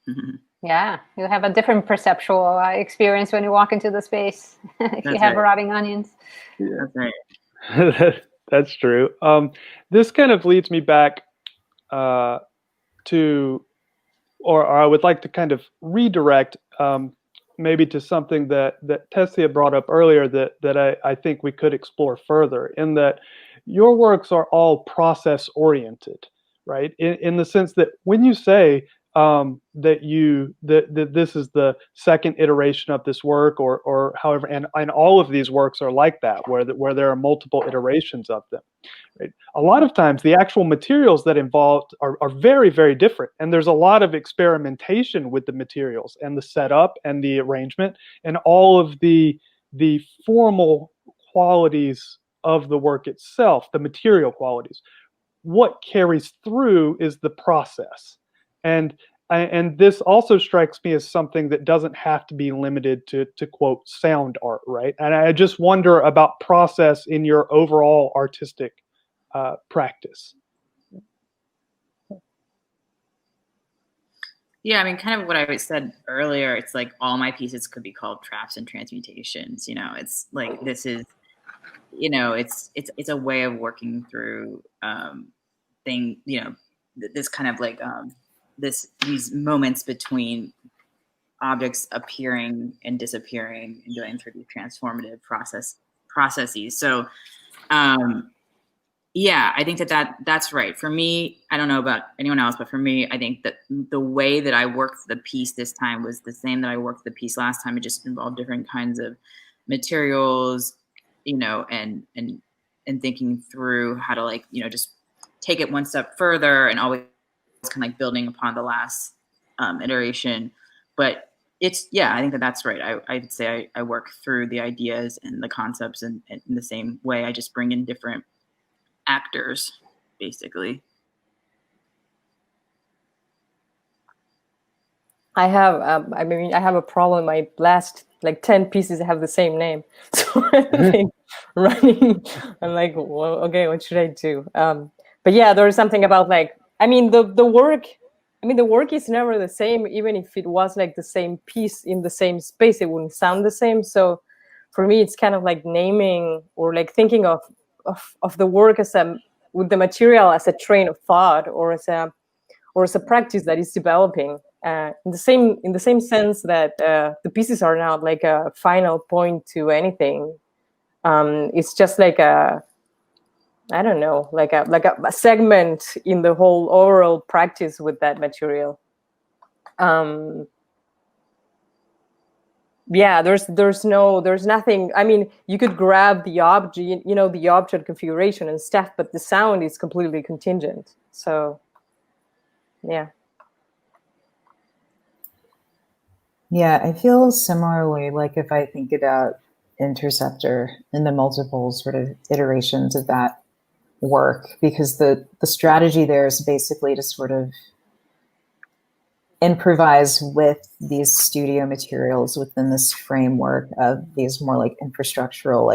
Mm-hmm. Yeah, you have a different perceptual experience when you walk into the space if you have rotting onions. Yeah. That's right. That's true. This kind of leads me back to, or I would like to kind of redirect maybe to something that Thessia brought up earlier that I think we could explore further, in that your works are all process oriented, right? In the sense that when you say that this is the second iteration of this work, or however, and all of these works are like that, where there are multiple iterations of them. Right? A lot of times the actual materials that involved are very, very different. And there's a lot of experimentation with the materials and the setup and the arrangement and all of the formal qualities of the work itself, the material qualities. What carries through is the process. And this also strikes me as something that doesn't have to be limited to quote sound art, right? And I just wonder about process in your overall artistic practice. Yeah, I mean, kind of what I said earlier. It's like all my pieces could be called traps and transmutations. It's like this is, it's a way of working through this kind of like these moments between objects appearing and disappearing and going through these transformative processes. So Yeah, I think that's right. For me, I don't know about anyone else, but for me, I think that the way that I worked the piece this time was the same that I worked the piece last time. It just involved different kinds of materials, and thinking through how to just take it one step further and always kind of like building upon the last iteration. But I think that's right. I would say I work through the ideas and the concepts in the same way. I just bring in different actors, basically. I have I have a problem. My last 10 pieces have the same name. So I'm like running. I'm like, well, okay, what should I do? But yeah, there's something about the work. The work is never the same. Even if it was the same piece in the same space, it wouldn't sound the same. So for me, it's kind of like naming or thinking of the work with the material as a train of thought or as a practice that is developing. In the same sense that the pieces are not like a final point to anything. It's just like a segment in the whole overall practice with that material. There's nothing. You could grab the object, the object configuration and stuff, but the sound is completely contingent. So, yeah. Yeah, I feel similarly, like if I think about Interceptor and the multiple sort of iterations of that work, because the strategy there is basically to sort of improvise with these studio materials within this framework of these more like infrastructural,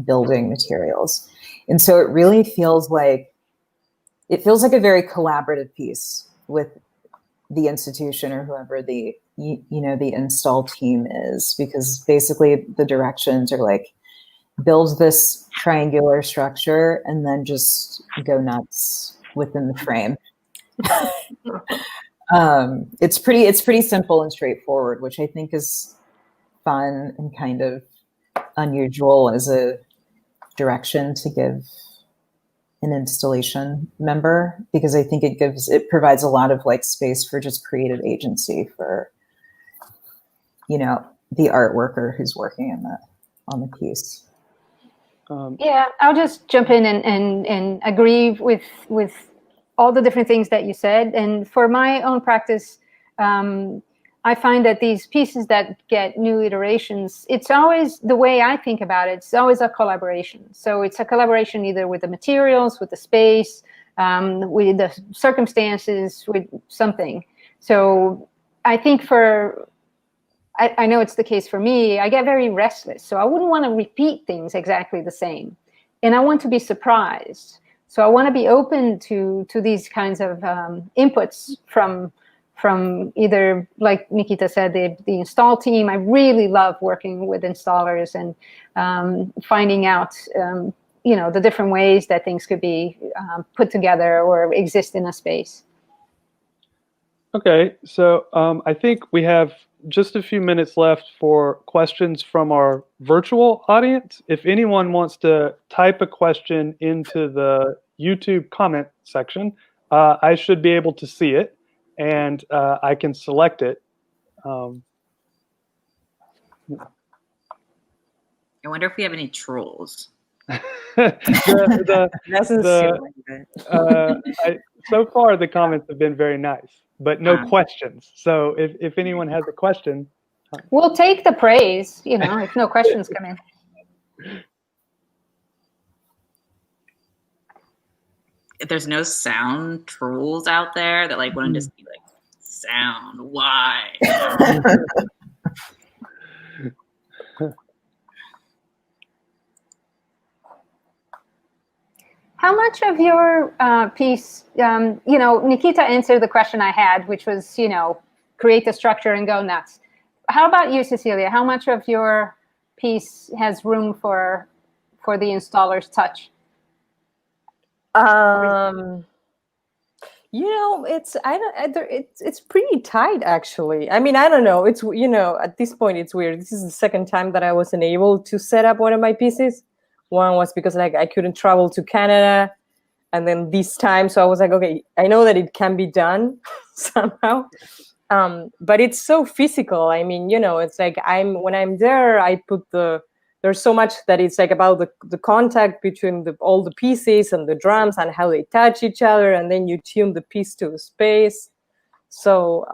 building materials. And so it really feels like a very collaborative piece with the institution or whoever the install team is, because basically the directions are build this triangular structure and then just go nuts within the frame. It's pretty simple and straightforward, which I think is fun and kind of unusual as a direction to give an installation member, because I think it provides a lot of space for just creative agency for the art worker who's working on the piece. Yeah, I'll just jump in and agree with all the different things that you said. And for my own practice, I find that these pieces that get new iterations, it's always, the way I think about it, it's always a collaboration. So it's a collaboration either with the materials, with the space, with the circumstances, with something. So I think I know it's the case for me, I get very restless. So I wouldn't want to repeat things exactly the same. And I want to be surprised. So I want to be open to these kinds of inputs from either, like Nikita said, the install team. I really love working with installers and finding out, the different ways that things could be put together or exist in a space. Okay, so I think we have just a few minutes left for questions from our virtual audience. If anyone wants to type a question into the YouTube comment section, I should be able to see it, and I can select it. I wonder if we have any trolls. So far, the comments have been very nice, but no questions. So if anyone has a question, we'll take the praise. If no questions come in. If there's no sound trolls out there that want to just be sound, why? How much of your piece, Nikita answered the question I had, which was, create the structure and go nuts. How about you, Cecilia? How much of your piece has room for the installer's touch? It's pretty tight, actually. I don't know. It's, at this point, it's weird. This is the second time that I wasn't able to set up one of my pieces. One was because I couldn't travel to Canada, And then this time, so I was like, okay, I know that it can be done somehow. But it's so physical. I mean, it's like when I'm there, I put there's so much that it's like about the contact between all the pieces and the drums and how they touch each other, and then you tune the piece to the space. So,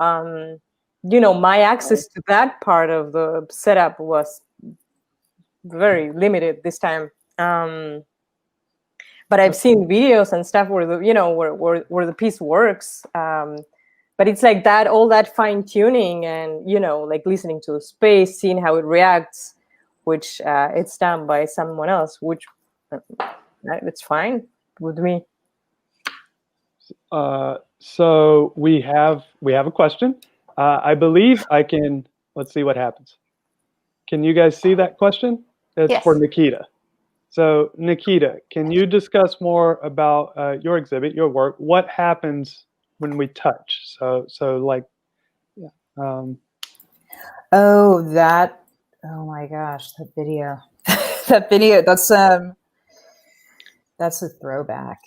my access to that part of the setup was very limited this time. But I've seen videos and stuff where where the piece works. But it's like that, all that fine tuning and, like listening to the space, seeing how it reacts, which it's done by someone else, which it's fine with me. So we have a question. I believe I can, let's see what happens. Can you guys see that question? It's Yes. for Nikita. So Nikita, can you discuss more about your exhibit, your work? What happens when we touch? So like, yeah. Oh my gosh, that video. That video, that's a throwback.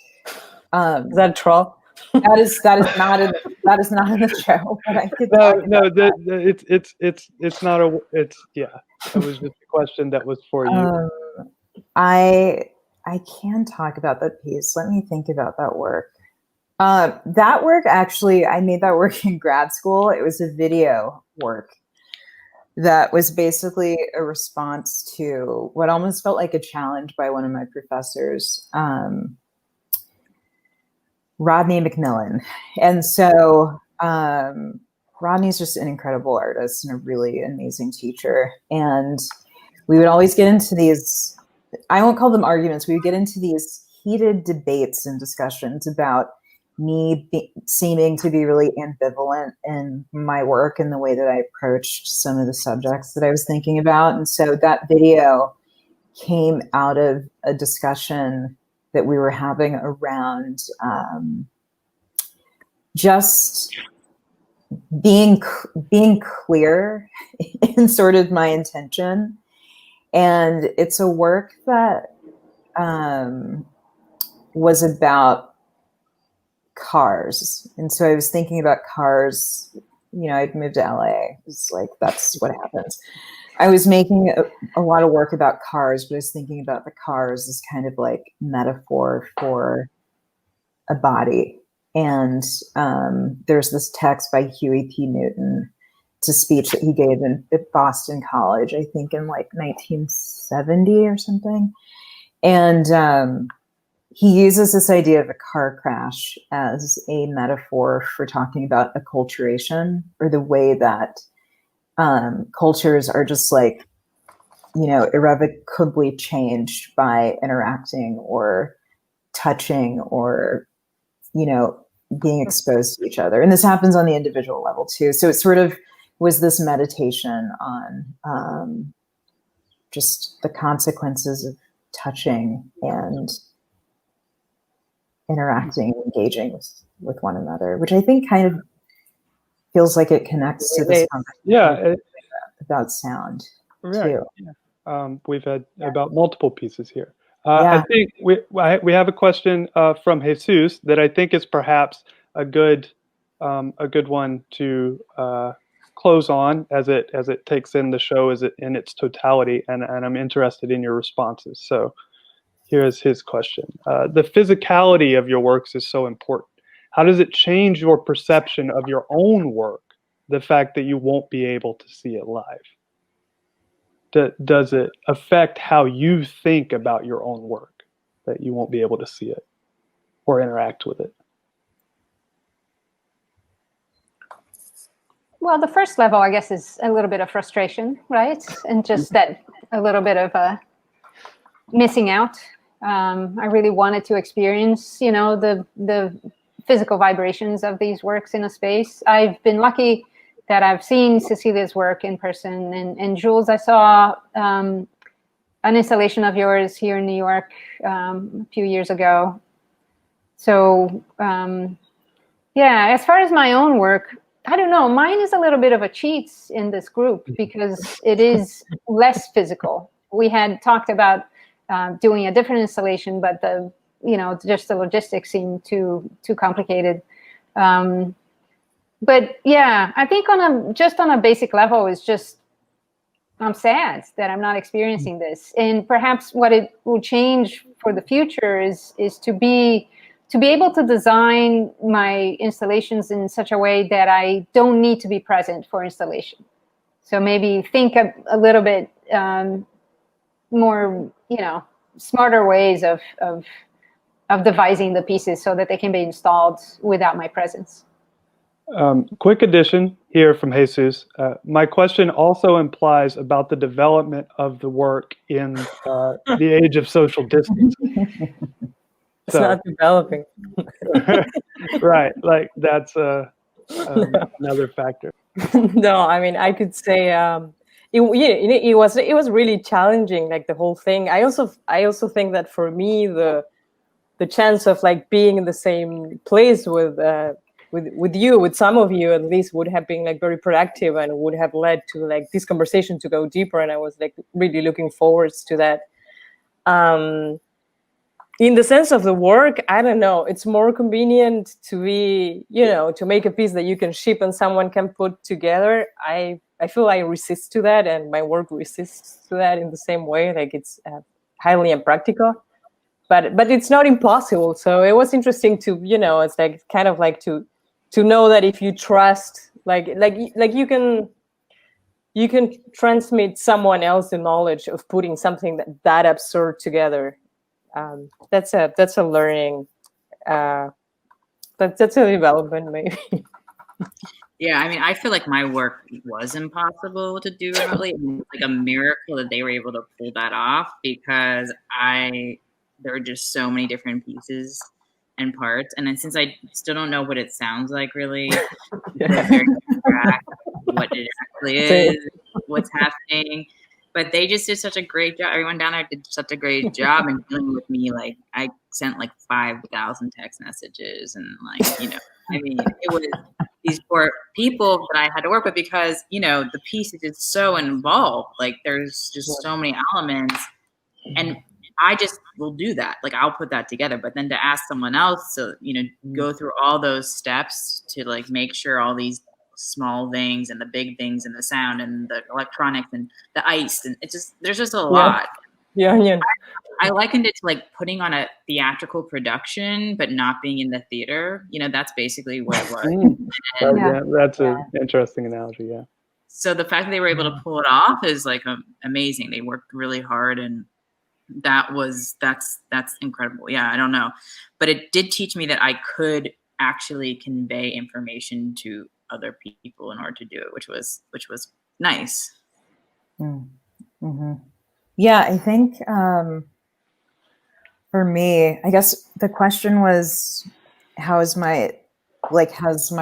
Is that a troll? That is not in the show, but I could talk about that. It's not a, it's, yeah, it was just a question that was for you. I can talk about that piece. Let me think about that work. That work, actually, I made that work in grad school. It was a video work that was basically a response to what almost felt like a challenge by one of my professors, Rodney McMillan. And so Rodney's just an incredible artist and a really amazing teacher. And we would always get into these, I won't call them arguments, we would get into these heated debates and discussions about me seeming to be really ambivalent in my work and the way that I approached some of the subjects that I was thinking about. And so that video came out of a discussion that we were having around just being clear in sort of my intention. And it's a work that was about cars. And so I was thinking about cars, I'd moved to LA. It's like, that's what happens. I was making a lot of work about cars, but I was thinking about the cars as kind of like metaphor for a body. And there's this text by Huey P. Newton. It's a speech that he gave at Boston College, I think in like 1970 or something. And he uses this idea of a car crash as a metaphor for talking about acculturation, or the way that cultures are just like, irrevocably changed by interacting or touching or, being exposed to each other. And this happens on the individual level too. So it sort of was this meditation on just the consequences of touching and interacting, engaging with one another, which I think kind of feels like it connects to this conversation about sound too. Yeah. We've had about multiple pieces here. Yeah. I think we have a question from Jesus that I think is perhaps a good one to close on as it takes in the show in its totality, and I'm interested in your responses. So here's his question. The physicality of your works is so important. How does it change your perception of your own work, the fact that you won't be able to see it live? Does it affect how you think about your own work, that you won't be able to see it or interact with it? Well, the first level, I guess, is a little bit of frustration, right? And just that a little bit of missing out. I really wanted to experience, the physical vibrations of these works in a space. I've been lucky that I've seen Cecilia's work in person, and Jules, I saw an installation of yours here in New York a few years ago. So as far as my own work, I don't know, mine is a little bit of a cheat in this group because it is less physical. We had talked about doing a different installation, but the just the logistics seem too complicated. But yeah, I think on a basic level, it's just I'm sad that I'm not experiencing this. And perhaps what it will change for the future is to be able to design my installations in such a way that I don't need to be present for installation. So maybe think a little bit more, smarter ways of devising the pieces so that they can be installed without my presence. Quick addition here from Jesus. My question also implies about the development of the work in the age of social distancing. It's not developing. Right, like that's another factor. No, I mean, I could say it was really challenging, like the whole thing. I also think that for me, the chance of like being in the same place with some of you at least would have been like very productive and would have led to like this conversation to go deeper. And I was like really looking forward to that. In the sense of the work, I don't know, it's more convenient to be, to make a piece that you can ship and someone can put together. I feel I resist to that, and my work resists to that in the same way. Like it's highly impractical, but it's not impossible. So it was interesting to, it's like kind of like to know that if you trust, like you can transmit someone else the knowledge of putting something that absurd together. That's a learning. That's a development, maybe. Yeah, I mean, I feel like my work was impossible to do remotely. It's like a miracle that they were able to pull that off, because there were just so many different pieces and parts. And then since I still don't know what it sounds like, really, very what it actually is, what's happening. But they just did such a great job. Everyone down there did such a great job in dealing with me. Like I sent like 5,000 text messages, and like, I mean, it was these poor people that I had to work with, because, the piece is just so involved. Like there's just so many elements, and I just will do that. Like I'll put that together, but then to ask someone else to, go through all those steps to like make sure all these small things and the big things and the sound and the electronics and the ice, and there's just a lot. Yeah. I likened it to like putting on a theatrical production, but not being in the theater. That's basically what it was. That's an interesting analogy. Yeah. So the fact that they were able to pull it off is like amazing. They worked really hard, and that's incredible. Yeah, I don't know, but it did teach me that I could actually convey information to other people in order to do it, which was nice. Mm-hmm. Yeah, I think for me, I guess the question was, has my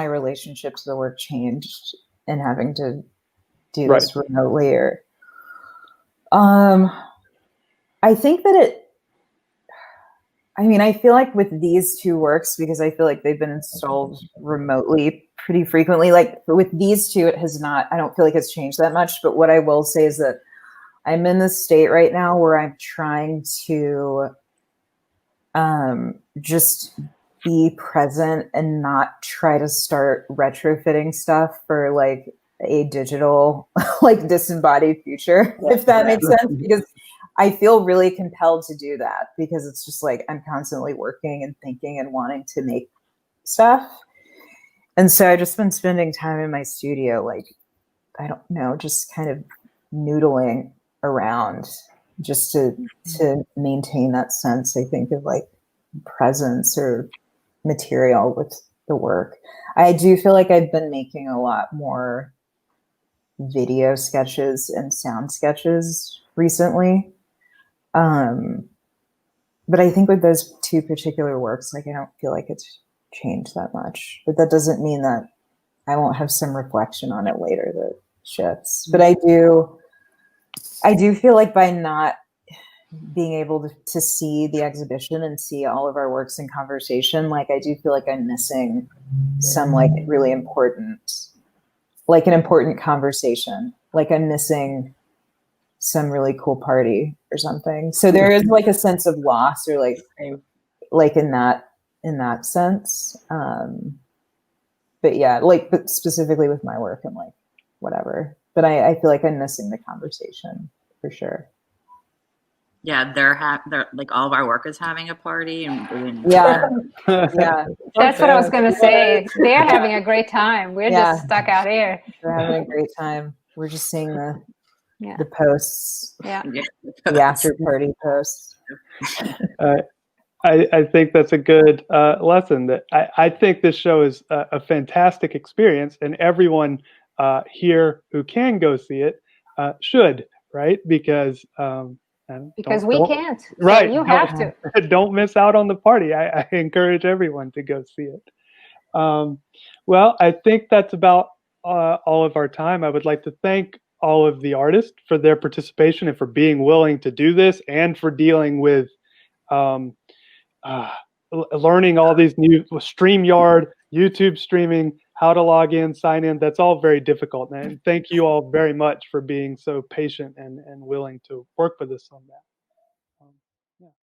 relationship to the work changed in having to do this remotely? Or I think that I feel like with these two works, because I feel like they've been installed remotely pretty frequently, like with these two, it has not, I don't feel like it's changed that much. But what I will say is that I'm in this state right now where I'm trying to just be present and not try to start retrofitting stuff for like a digital, like disembodied future, if that makes sense. Because I feel really compelled to do that, because it's just like I'm constantly working and thinking and wanting to make stuff. And so I've just been spending time in my studio, like, I don't know, just kind of noodling around just to maintain that sense, I think, of like presence or material with the work. I do feel like I've been making a lot more video sketches and sound sketches recently. But I think with those two particular works, like I don't feel like it's changed that much. But that doesn't mean that I won't have some reflection on it later that shifts. But I do feel like by not being able to see the exhibition and see all of our works in conversation, like I do feel like I'm missing some like really important, like an important conversation. Like I'm missing some really cool party or something. So there is like a sense of loss, or like in that sense. But yeah, like, but specifically with my work, I'm like, whatever. But I feel like I'm missing the conversation for sure. Yeah, they're like all of our work is having a party and doing. Yeah, yeah, That's what I was going to say. They're having a great time. We're Yeah. just stuck out here. we're having a great time. We're just seeing Yeah. the posts, Yeah. the after party posts. I think that's a good lesson. That I think this show is a fantastic experience, and everyone here who can go see it should, right? Because We can't. So right, you have to. don't miss out on the party. I encourage everyone to go see it. Well, I think that's about all of our time. I would like to thank all of the artists for their participation and for being willing to do this, and for dealing with learning all these new StreamYard, YouTube streaming, how to log in, sign in. That's all very difficult. And thank you all very much for being so patient and willing to work with us on that.